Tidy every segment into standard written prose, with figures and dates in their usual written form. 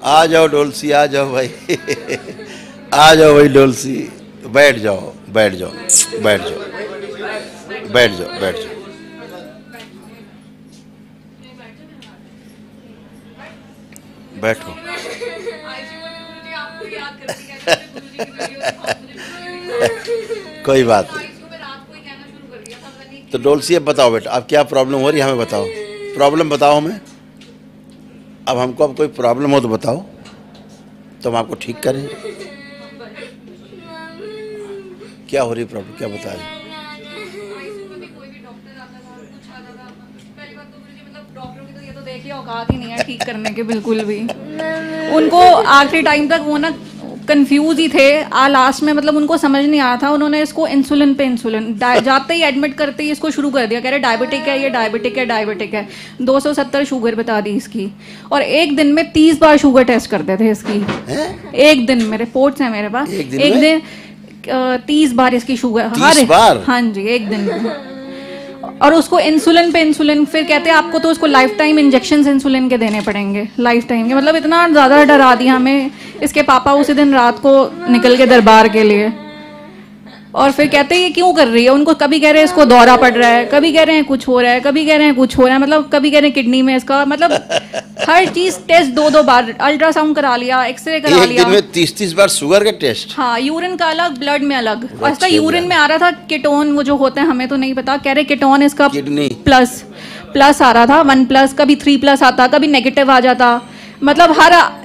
आ जाओ डोलसी, आ जाओ भाई। आ जाओ भाई डोलसी, बैठ जाओ बैठ जाओ बैठ जाओ बैठ जाओ बैठ जाओ। बैठो। कोई बात नहीं। तो डोलसी अब बताओ बेटा, अब क्या प्रॉब्लम हो रही है हमें बताओ, प्रॉब्लम बताओ हमें। अब कोई प्रॉब्लम हो तो बताओ, तो हम आपको ठीक करें। क्या हो रही प्रॉब्लम, क्या बता रहे? देखिए औकात ही नहीं है ठीक करने के बिल्कुल भी। उनको आखिरी टाइम तक वो ना कंफ्यूज ही थे। लास्ट में मतलब उनको समझ नहीं आ रहा था, उन्होंने इसको इंसुलिन पे इंसुलिन जाते ही एडमिट करते ही इसको शुरू कर दिया, कह रहे डायबिटिक है, ये डायबिटिक है, डायबिटिक है। 270 शुगर बता दी इसकी, और एक दिन में 30 बार शुगर टेस्ट करते थे इसकी। एक दिन में रिपोर्ट्स हैं मेरे पास, एक दिन 30 बार इसकी शुगर। 30 बार? हाँ जी, एक दिन में। और उसको इंसुलिन पे इंसुलिन, फिर कहते हैं आपको तो उसको लाइफ टाइम इंजेक्शन इंसुलिन के देने पड़ेंगे, लाइफ टाइम के। मतलब इतना ज़्यादा डरा दिया हमें। इसके पापा उसी दिन रात को निकल के दरबार के लिए, और फिर कहते हैं ये क्यों कर रही है। उनको कभी कह रहे हैं इसको दौरा पड़ रहा है, कभी कह रहे हैं कुछ हो रहा है, कभी कह रहे हैं कुछ हो रहा है, मतलब कभी कह रहे हैं किडनी में इसका, मतलब हर चीज टेस्ट 2-2 बार, अल्ट्रासाउंड करा लिया, एक्सरे करा एक लिया। दिन में 30-30 बार शुगर के टेस्ट? हाँ, यूरिन का अलग, ब्लड में अलग। और इसका यूरिन में आ रहा था कीटोन, वो जो होते हैं हमें तो नहीं पता, कह रहे कीटोन इसका किडनी प्लस प्लस आ रहा था, 1+, कभी 3+ आता, कभी नेगेटिव आ जाता। मतलब हर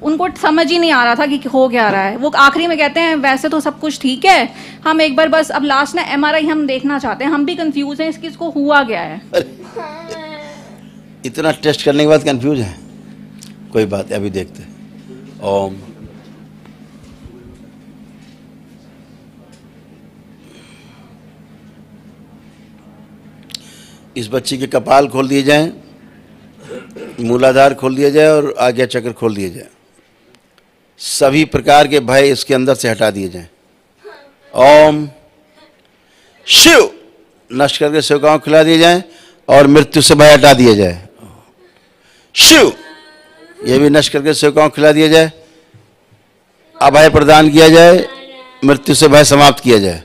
उनको समझ ही नहीं आ रहा था कि हो क्या रहा है। वो आखिरी में कहते हैं वैसे तो सब कुछ ठीक है, हम एक बार बस अब लास्ट ना MRI हम देखना चाहते हैं, हम भी कंफ्यूज हैं इसकी, इसको हुआ क्या है। इतना टेस्ट करने के बाद कंफ्यूज है? कोई बात है, अभी देखते हैं। ओम। इस बच्ची के कपाल खोल दिए जाएं, मूलाधार खोल दिया जाए और आज्ञा चक्र खोल दिए जाए। सभी प्रकार के भय इसके अंदर से हटा दिए जाएं। ओम शिव। नष्ट करके सेवकाओं खिला दिए जाएं और मृत्यु से भय हटा दिया जाए। शिव। यह भी नष्ट करके सेवकाओं खिला दिया जाए, अभय प्रदान किया जाए, मृत्यु से भय समाप्त किया जाए।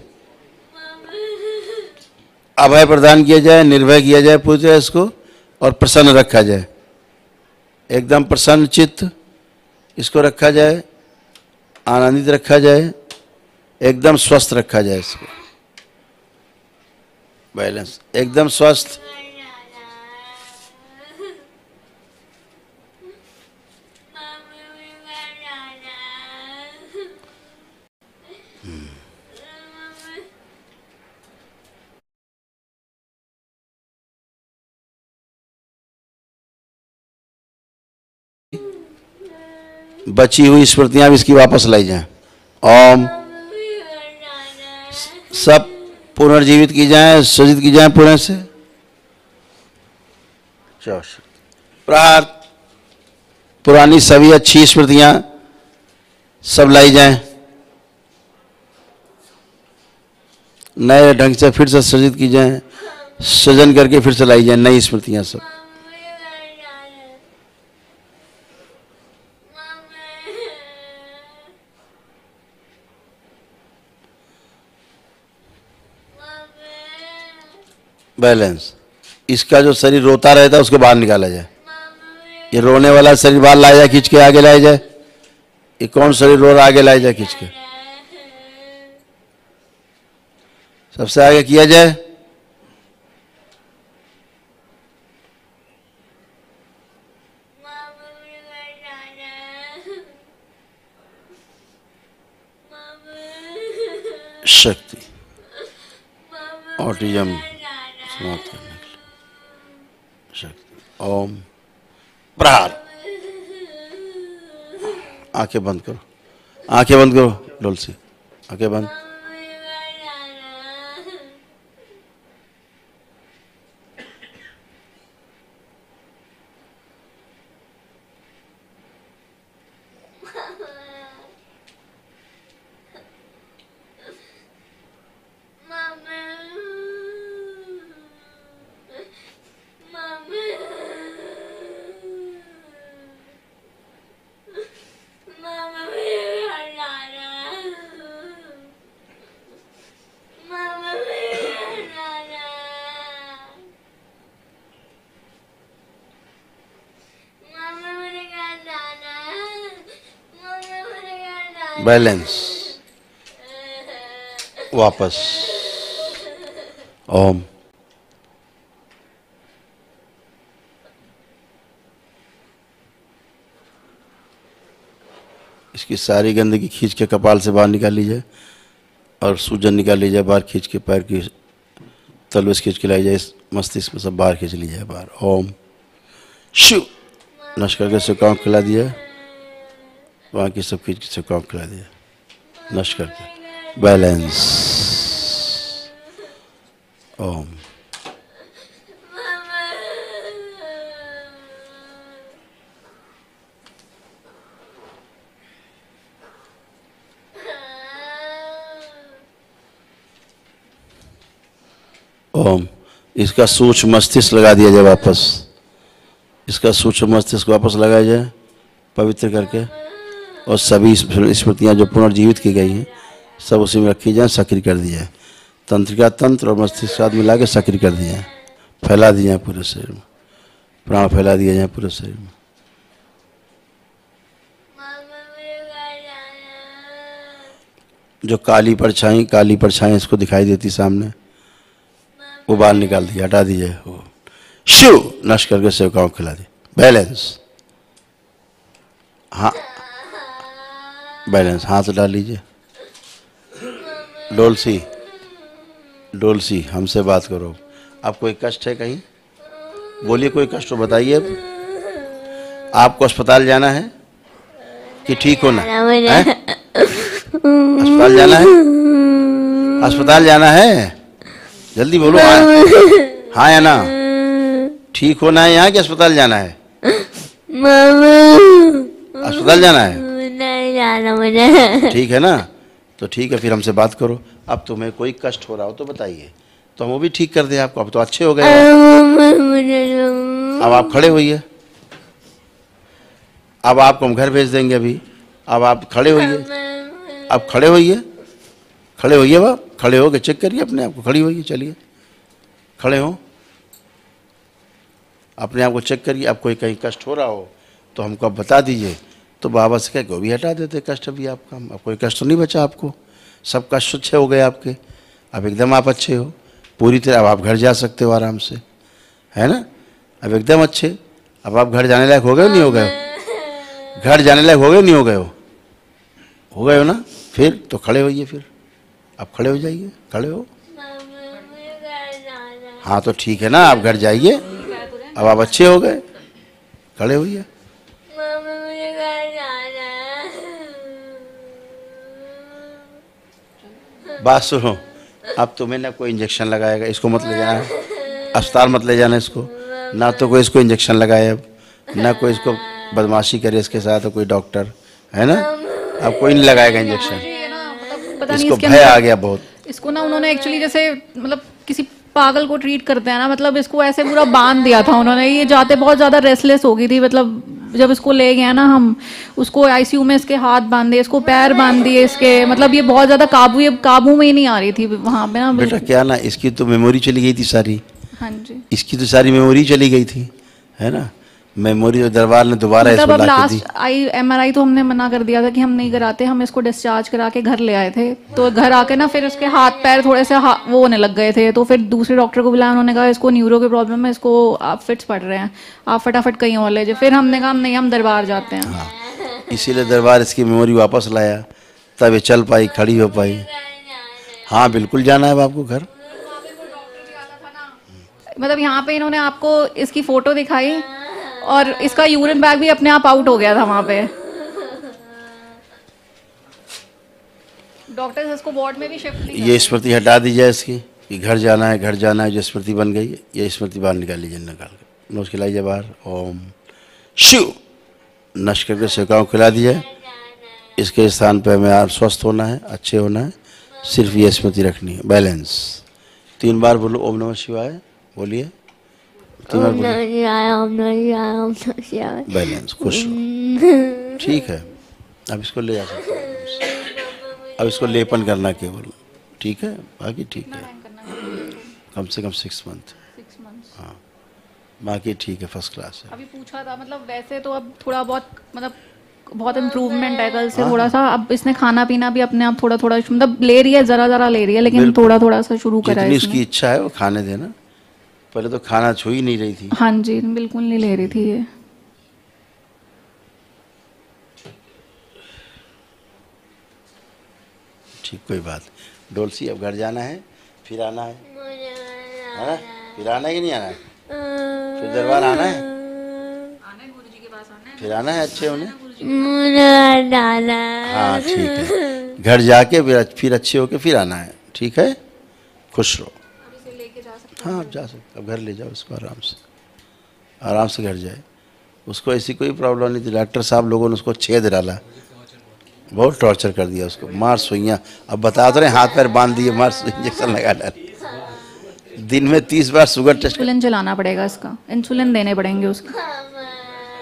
अभय प्रदान किया जाए, निर्भय किया जाए पूरी तरह इसको, और प्रसन्न रखा जाए, एकदम प्रसन्न चित्त इसको रखा जाए, आनंदित रखा जाए, एकदम स्वस्थ रखा जाए इसको, बैलेंस, एकदम स्वस्थ। बची हुई स्मृतियां भी इसकी वापस लाई जाएं। ओम। सब पुनर्जीवित की जाएं, सृजित की जाएं पुनः से। प्रहार। पुरानी सभी अच्छी स्मृतियां सब लाई जाएं, नए ढंग से फिर से सृजित की जाएं, सृजन करके फिर से लाई जाएं नई स्मृतियां सब। बैलेंस। इसका जो शरीर रोता रहता है उसको बाहर निकाला जाए। ये रोने वाला शरीर बाहर लाया जाए, खींच के आगे लाया जाए। ये कौन शरीर रो रहा, आगे लाया जाए खींच के, सबसे आगे किया जाए। शक्ति ऑटिज्म समाप्त करने के लिए शक्ति। ओम। प्रहार। आंखें बंद करो, आंखें बंद करो डोलसी, आंखें बंद। बैलेंस, वापस, ओम। इसकी सारी गंदगी खींच के कपाल से बाहर निकाल लीजिए और सूजन निकाल लीजिए बाहर खींच के, पैर की तलवे से खींच के लाई जाए, इस मस्तिष्क में सब बाहर खींच लीजिए बाहर। ओम शिव। नश करके सुकाम खिला दिया, वहाँ की सब खींच के सुकाम खिला दिया, नश करके। बैलेंस, ओम। ओम। इसका सूक्ष्म मस्तिष्क लगा दिया जाए वापस, इसका सूक्ष्म मस्तिष्क वापस लगाया जाए पवित्र करके, और सभी स्मृतियाँ जो पुनर्जीवित की गई हैं सब उसी में रखी जाए, सक्रिय कर दी जाए। तंत्रिका तंत्र और मस्तिष्क साथ मिला के सक्रिय कर दिया जाए, फैला दिया जाए पूरे शरीर में, प्राण फैला दिया जाए पूरे शरीर में। जो काली परछाई इसको दिखाई देती सामने, वो बाल निकाल दिया, हटा दीजिए। वो शिव। नश करके सेवकाओं खिला दी। बैलेंस, हाँ बैलेंस, हाथ डाल लीजिए। डोलसी हमसे बात करो। आप कोई कष्ट है कहीं? बोलिए, कोई कष्ट हो बताइए। अब आपको अस्पताल जाना है कि ठीक होना है? अस्पताल जाना है, अस्पताल जाना है, जल्दी बोलो। हाँ या ना? ठीक होना है यहाँ कि अस्पताल जाना है? अस्पताल जाना है, नहीं जाना मुझे। ठीक है ना? तो ठीक है, फिर हमसे बात करो। अब तुम्हें कोई कष्ट हो रहा हो तो बताइए, तो हम वो भी ठीक कर दें आपको। अब तो अच्छे हो गए। अब आप खड़े होइए, अब आपको हम घर भेज देंगे अभी। अब आप खड़े होइए, अब खड़े होइए, खड़े होइए। अब खड़े हो के चेक करिए अपने आप को, खड़ी होइए, चलिए खड़े हो, अपने आप को चेक करिए। अब कोई कहीं कष्ट हो रहा हो तो हमको अब बता दीजिए, तो बाबा से कह के वो भी हटा देते कष्ट अभी आपका। अब कोई कष्ट तो नहीं बचा आपको, सब कष्ट अच्छे हो गए आपके। अब एकदम आप अच्छे हो पूरी तरह। अब आप घर जा सकते हो आराम से, है ना? अब एकदम अच्छे। अब आप घर जाने लायक हो गए हो, नहीं हो गए हो? घर जाने लायक हो गए, नहीं हो गए हो? हो गए हो ना? फिर तो खड़े होइए, फिर आप खड़े हो जाइए, खड़े हो। हाँ तो ठीक है ना, आप घर जाइए, अब आप अच्छे हो गए, खड़े होइए। बात सुनो, अब तुम्हें ना कोई इंजेक्शन लगाएगा, इसको मत ले जाना, अस्पताल मत ले जाना इसको, ना तो कोई इसको इंजेक्शन लगाए, अब ना कोई इसको बदमाशी करे इसके साथ कोई डॉक्टर, है ना? अब कोई नहीं लगाएगा इंजेक्शन, पता नहीं इसको इसके भय अंदर- आ गया बहुत। इसको ना उन्होंने एक्चुअली जैसे मतलब किसी पागल को ट्रीट करते हैं ना, मतलब इसको ऐसे पूरा बांध दिया था उन्होंने। ये जाते बहुत ज़्यादा रेस्टलेस हो गई थी, मतलब जब इसको ले गए ना हम, उसको आईसीयू में इसके हाथ बांधे, इसको पैर बांध दिए इसके, मतलब ये बहुत ज़्यादा काबू में ही नहीं आ रही थी वहाँ पे ना। बेटा क्या ना, इसकी तो मेमोरी चली गई थी सारी, हाँ जी, इसकी तो सारी मेमोरी चली गई थी, है ना? मेमोरी तो दरबार ने दोबारा मतलब इसको अब ला के दी। लास्ट MRI तो हमने मना कर दिया था कि हम नहीं कराते, हम इसको डिस्चार्ज करा के घर ले आए थे। तो घर आके ना फिर उसके हाथ पैर थोड़े से वो होने लग गए थे, तो फिर दूसरे डॉक्टर को बुलाया, उन्होंने कहा इसको न्यूरो की प्रॉब्लम है, इसको आप फिट्स पड़ रहे हैं, आप फटाफट कहीं और ले जाए। फिर हमने कहा नहीं, हम दरबार जाते हैं। हाँ, इसीलिए दरबार इसकी मेमोरी वापस लाया, तब ये चल पाई, खड़ी हो पाई। हाँ बिल्कुल जाना है अब आपको घर। मतलब यहाँ पे इन्होंने आपको इसकी फोटो दिखाई और इसका यूरिन बैग भी अपने आप आउट हो गया था वहाँ पे। डॉक्टर्स इसको वार्ड में भी शिफ्ट नहीं ये स्मृति हटा दी जाए इसकी, कि घर जाना है, घर जाना है, जो स्मृति बन गई है ये स्मृति बाहर निकाल लीजिए, निकाल के नोज खिलाइए बाहर। ओम शिव। नश करके सेवकाओं को खिला दिया। इसके स्थान पर हमें आप स्वस्थ होना है, अच्छे होना है, सिर्फ ये स्मृति रखनी है। बैलेंस 3 बार बोलो, ओम नमः शिवाय बोलिए, 3 बार बोलिए। बैलेंस, खुश हो, ठीक है। अब इसको ले जा सकते हैं, अब इसको लेपन करना केवल, ठीक है, बाकी ठीक है। कम से कम 6 मंथ, 6 months। हाँ बाकी ठीक है, फर्स्ट क्लास है। अभी पूछा था, मतलब वैसे तो अब थोड़ा बहुत मतलब बहुत इम्प्रूवमेंट है कल से थोड़ा सा। अब इसने खाना पीना भी अपने आप थोड़ा थोड़ा मतलब ले रही है, ज़रा ले रही है, लेकिन थोड़ा थोड़ा सा शुरू करा है जितनी इसने। उसकी इच्छा है वो खाने देना। पहले तो खाना छू ही नहीं रही थी। हाँ जी, बिल्कुल नहीं ले रही थी ये। ठीक, कोई बात। डोलसी अब घर जाना है, फिर आना है ना? फिर आना है कि नहीं आना है? फिर दरबार आना है, फिर आना है अच्छे होने। हाँ ठीक है, घर जाके फिर अच्छे होके फिर आना है, ठीक है? खुश रहो। हाँ आप जा सकते, अब घर ले जाओ उसको आराम से घर जाए। उसको ऐसी कोई प्रॉब्लम नहीं थी। डॉक्टर साहब लोगों ने उसको छेद डाला, बहुत टॉर्चर कर दिया उसको, मार सुइयाँ। अब बता तो रहे, हाथ पैर बांध दिए, मार इंजेक्शन लगा डाले। दिन में 30 बार शुगर टेस्ट। इंसुलिन चलाना पड़ेगा इसका, इंसुलिन देने पड़ेंगे उसको।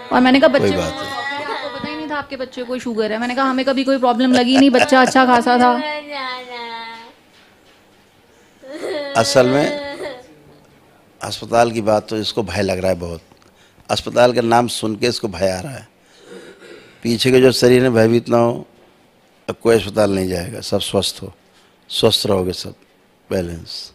और मैंने कहा बच्चे कोई बात आपको पता ही नहीं था आपके बच्चे को शुगर है। मैंने कहा हमें कभी कोई प्रॉब्लम लगी नहीं, बच्चा अच्छा खासा था। असल में अस्पताल की बात तो इसको भय लग रहा है बहुत। अस्पताल का नाम सुन के इसको भय आ रहा है। पीछे के जो शरीर में भयभीत ना हो, अब कोई अस्पताल नहीं जाएगा, सब स्वस्थ रहोगे, सब बैलेंस।